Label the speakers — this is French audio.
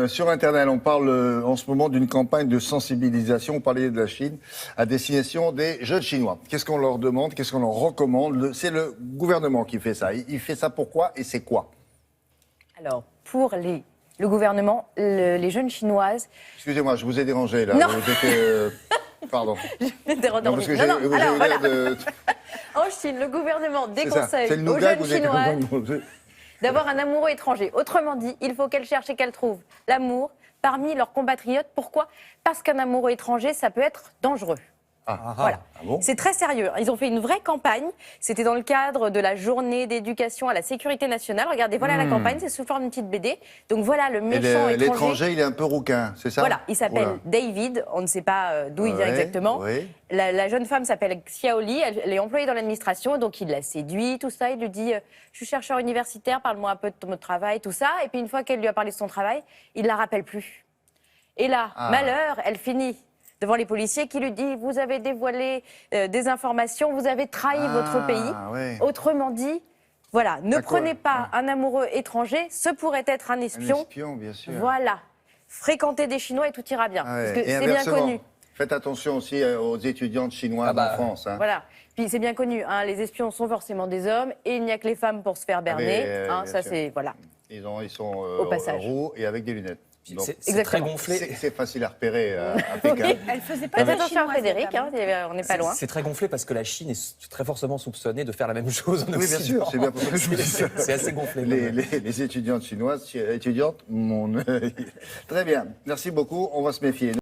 Speaker 1: sur Internet, on parle en ce moment d'une campagne de sensibilisation, on parlait de la Chine, à destination des jeunes Chinois. Qu'est-ce qu'on leur demande, qu'est-ce qu'on leur recommande? C'est le gouvernement qui fait ça. Il fait ça pourquoi et c'est quoi?
Speaker 2: Alors, pour le gouvernement, les jeunes Chinoises...
Speaker 1: Excusez-moi, je vous ai dérangé là.
Speaker 2: Non.
Speaker 1: Vous étiez, pardon.
Speaker 2: Je m'étais rendormie.
Speaker 1: parce que j'ai- vous
Speaker 2: alors
Speaker 1: avez
Speaker 2: voilà.
Speaker 1: l'air de...
Speaker 2: En Chine, le gouvernement
Speaker 1: C'est ça.
Speaker 2: déconseille
Speaker 1: C'est le
Speaker 2: aux
Speaker 1: nougat
Speaker 2: jeunes
Speaker 1: que vous avez
Speaker 2: Chinoises
Speaker 1: compris.
Speaker 2: d'avoir un amoureux étranger. Autrement dit, il faut qu'elles cherchent et qu'elles trouvent l'amour parmi leurs compatriotes. Pourquoi? Parce qu'un amoureux étranger, ça peut être dangereux. Voilà.
Speaker 1: Ah bon?
Speaker 2: C'est très sérieux. Ils ont fait une vraie campagne. C'était dans le cadre de la journée d'éducation à la sécurité nationale. Regardez, voilà la campagne, c'est sous forme d'une petite BD. Donc voilà le
Speaker 1: Et
Speaker 2: méchant étranger.
Speaker 1: l'étranger, il est un peu rouquin, c'est ça?
Speaker 2: Voilà, il s'appelle
Speaker 1: Oula.
Speaker 2: David. On ne sait pas d'où il vient
Speaker 1: Ouais,
Speaker 2: exactement.
Speaker 1: ouais.
Speaker 2: La jeune femme s'appelle Xiaoli. Elle est employée dans l'administration. Donc il la séduit, tout ça. Il lui dit je suis chercheur universitaire, parle-moi un peu de ton travail, tout ça. Et puis une fois qu'elle lui a parlé de son travail, il ne la rappelle plus. Et là, malheur, elle finit devant les policiers qui lui disent vous avez dévoilé des informations, vous avez trahi votre pays.
Speaker 1: Ouais.
Speaker 2: Autrement dit, voilà, ne
Speaker 1: D'accord.
Speaker 2: prenez pas un amoureux étranger, ce pourrait être un
Speaker 1: Un
Speaker 2: espion.
Speaker 1: espion, bien sûr.
Speaker 2: Voilà, fréquentez des Chinois et tout ira bien.
Speaker 1: Ah ouais.
Speaker 2: Parce que
Speaker 1: Et
Speaker 2: c'est bien
Speaker 1: inversement,
Speaker 2: connu.
Speaker 1: faites attention aussi aux étudiantes chinoises en France. Hein.
Speaker 2: Voilà. Puis c'est bien connu, hein, les espions sont forcément des hommes et il n'y a que les femmes pour se faire berner.
Speaker 1: bien
Speaker 2: Ça
Speaker 1: sûr.
Speaker 2: c'est voilà.
Speaker 1: Ils sont
Speaker 2: Au passage.
Speaker 1: roux et avec des lunettes. Donc,
Speaker 3: C'est très
Speaker 2: Exactement.
Speaker 3: gonflé.
Speaker 1: c'est facile à repérer à Pékin.
Speaker 4: Elle faisait pas
Speaker 2: Faites
Speaker 4: de
Speaker 2: attention à
Speaker 4: chinoise,
Speaker 2: Frédéric,
Speaker 4: cette dame.
Speaker 2: on n'est pas loin.
Speaker 3: C'est très gonflé parce que la Chine est très fortement soupçonnée de faire la même chose en
Speaker 1: Oui, bien
Speaker 3: Occident.
Speaker 1: sûr, c'est bien pour ça que je vous dis ça.
Speaker 3: C'est assez gonflé.
Speaker 1: Les étudiantes chinoises, étudiantes, mon œil. Très bien, merci beaucoup, on va se méfier.